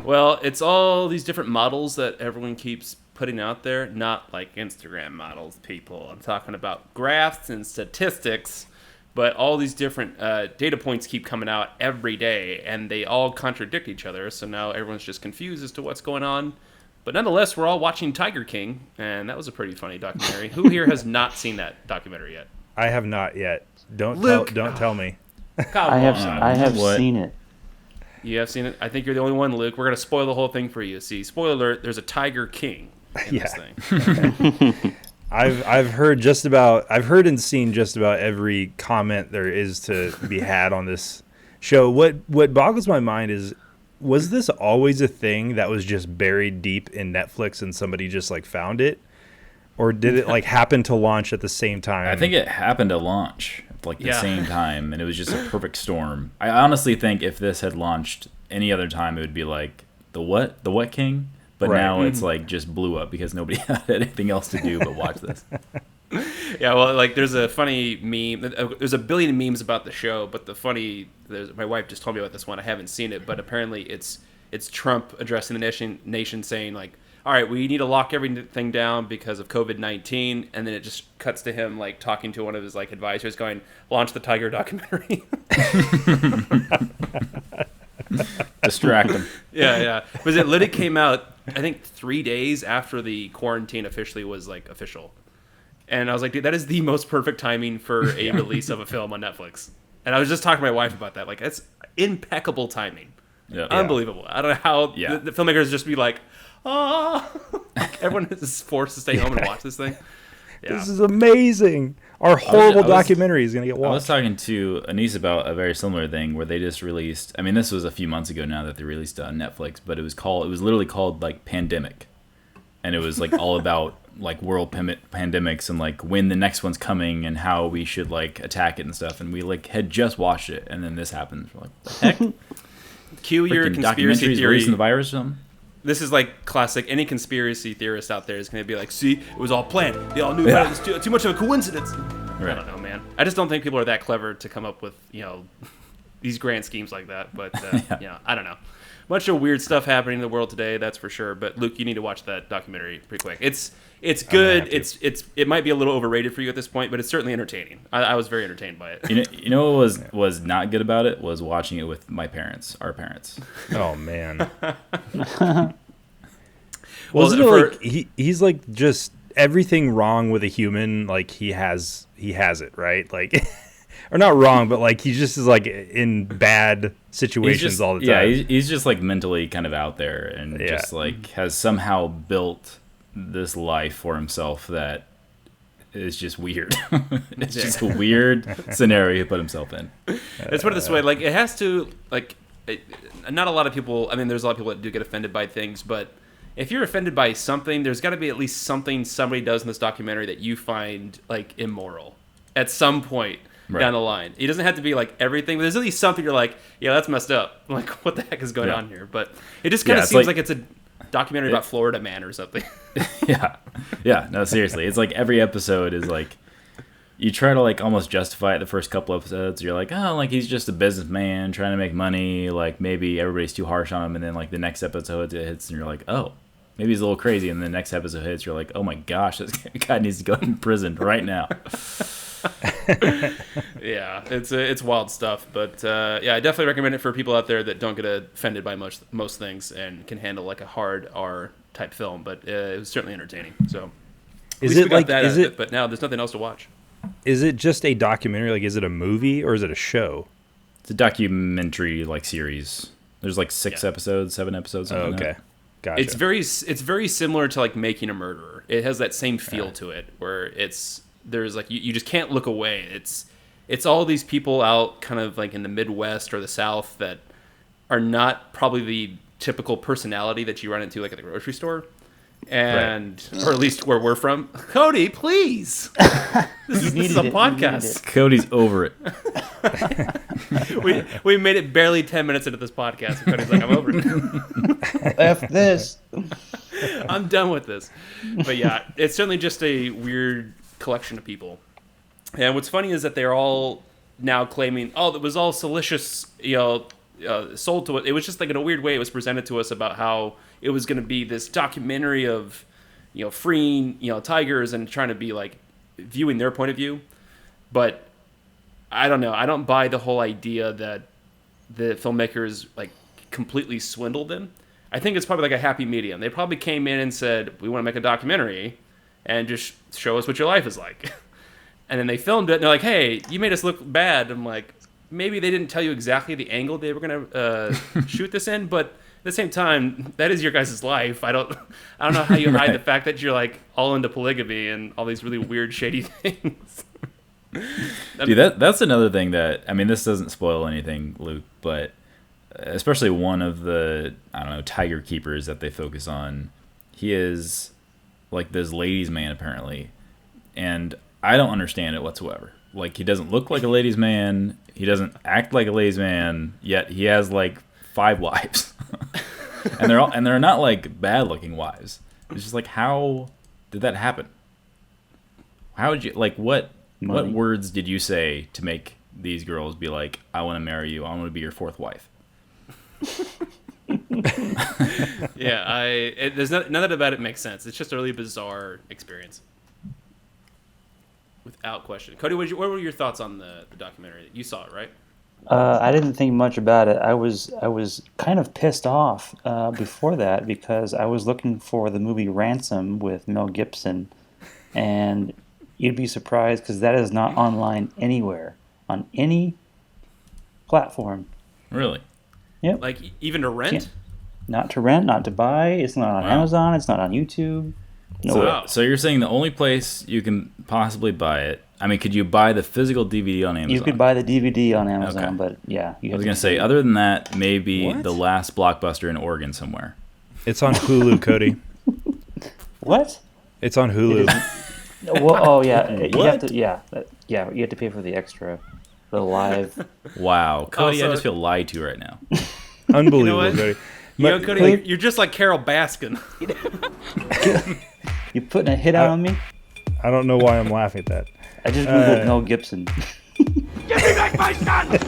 Well, it's all these different models that everyone keeps putting out there, not like Instagram models, people. I'm talking about graphs and statistics, but all these different data points keep coming out every day, and they all contradict each other, so now everyone's just confused as to what's going on. But nonetheless, we're all watching Tiger King, and that was a pretty funny documentary. Who here has not seen that documentary yet? I have not yet. Don't tell me. I have seen it. You have seen it? I think you're the only one, Luke. We're going to spoil the whole thing for you. See, spoiler alert, there's a Tiger King in this thing. I've heard and seen just about every comment there is to be had on this show. What boggles my mind is, was this always a thing that was just buried deep in Netflix and somebody just like found it? Or did it like happen to launch at the same time? I think it happened to launch like the same time, and it was just a perfect storm. I honestly think if this had launched any other time, it would be like the what king? But now it's like just blew up because nobody had anything else to do but watch this. Yeah, well, like there's a funny meme. There's a billion memes about the show, but my wife just told me about this one. I haven't seen it, but apparently it's Trump addressing the nation saying like, all right, we need to lock everything down because of COVID-19, and then it just cuts to him like talking to one of his like advisors, going, "Launch the Tiger documentary." Distract him. Yeah. Because it literally came out, I think, 3 days after the quarantine officially was like official, and I was like, dude, that is the most perfect timing for a release of a film on Netflix. And I was just talking to my wife about that. Like, it's impeccable timing. Yeah. Unbelievable. I don't know how the filmmakers just be like, like everyone is forced to stay home and watch this thing. Yeah. This is amazing. Our horrible documentary is going to get watched. I was talking to Anise about a very similar thing where they just released, I mean, this was a few months ago now that they released it on Netflix, but it was literally called like Pandemic. And it was like all about like world pandemics and like when the next one's coming and how we should like attack it and stuff. And we like had just watched it, and then this happened. We're like, what the heck? Cue your conspiracy theory. Releasing the virus or something? This is like classic. Any conspiracy theorist out there is going to be like, see, it was all planned. They all knew about it. It was too much of a coincidence. Right. I don't know, man. I just don't think people are that clever to come up with, these grand schemes like that. But, I don't know. Much of weird stuff happening in the world today, that's for sure. But, Luke, you need to watch that documentary pretty quick. It's good. It might be a little overrated for you at this point, but it's certainly entertaining. I was very entertained by it. You know what was not good about it was watching it with my parents, our parents. Oh man. Wasn't it like he's like just everything wrong with a human, like he has it, right? Like or not wrong, but like he just is like in bad situations all the time. Yeah, he's just like mentally kind of out there and just like has somehow built this life for himself that is just weird. It's just a weird scenario he put himself in. Let's put it this way, like it has to not a lot of people, I mean there's a lot of people that do get offended by things, but if you're offended by something, there's got to be at least something somebody does in this documentary that you find like immoral at some point down the line. It doesn't have to be like everything, but there's at least something you're like, yeah, that's messed up. Like, what the heck is going on here? But it just kind of seems like it's a documentary about Florida Man or something. No, seriously, it's like every episode is like you try to like almost justify it the first couple episodes. You're like, oh, like he's just a businessman trying to make money, like maybe everybody's too harsh on him, and then like the next episode it hits and you're like, oh, maybe he's a little crazy, and the next episode hits, you're like, oh my gosh, this guy needs to go in prison right now. Yeah, it's wild stuff, but I definitely recommend it for people out there that don't get offended by most things and can handle like a hard R type film. But it was certainly entertaining. So is it like but now there's nothing else to watch. Is it just a documentary? Like, is it a movie or is it a show? It's a documentary like series. There's like 7 episodes. Oh, okay. Gotcha. It's very similar to like Making a Murderer. It has that same feel to it where there's like you just can't look away. It's all these people out kind of like in the Midwest or the South that are not probably the typical personality that you run into like at the grocery store. And or at least where we're from. Cody, please. This is a podcast. Cody's over it. we made it barely 10 minutes into this podcast, and Cody's like, I'm over it. F this. I'm done with this. But yeah, it's certainly just a weird collection of people. And what's funny is that they're all now claiming, oh, that was all salacious, sold to it. It was just like in a weird way it was presented to us about how it was going to be this documentary of, freeing, tigers and trying to be like viewing their point of view. But I don't know. I don't buy the whole idea that the filmmakers like completely swindled them. I think it's probably like a happy medium. They probably came in and said, we want to make a documentary and just show us what your life is like. And then they filmed it and they're like, hey, you made us look bad. I'm like, maybe they didn't tell you exactly the angle they were going to shoot this in, but at the same time, that is your guys' life. I don't know how you hide the fact that you're like all into polygamy and all these really weird, shady things. Dude, that's another thing that, I mean, this doesn't spoil anything, Luke, but especially one of the, I don't know, tiger keepers that they focus on, he is like this ladies' man apparently, and I don't understand it whatsoever. Like, he doesn't look like a ladies' man, he doesn't act like a ladies' man, yet he has like 5 wives. and they're not like bad-looking wives. It's just like, how did that happen? How did you, like, what words did you say to make these girls be like, I want to marry you, I want to be your 4th wife? Yeah, there's none about it makes sense. It's just a really bizarre experience, without question. Cody, what were your thoughts on the documentary? You saw it, right? I didn't think much about it. I was kind of pissed off before that because I was looking for the movie Ransom with Mel Gibson, and you'd be surprised because that is not online anywhere on any platform. Really? Yep. Like even to rent? Not to rent, not to buy. It's not on Amazon. It's not on YouTube. No. So you're saying the only place you can possibly buy it, I mean, could you buy the physical DVD on Amazon? You could buy the DVD on Amazon, okay. But yeah. I was going to say, other than that, maybe the last Blockbuster in Oregon somewhere. It's on Hulu, Cody. What? It's on Hulu. Well, oh yeah, you have to. Yeah, you have to pay for the extra, the live. Wow, Cody, I just feel lied to right now. Unbelievable, Cody. Cody, you're just like Carol Baskin. You putting a hit out on me? I don't know why I'm laughing at that. I just googled Mel Gibson. Give me back my son!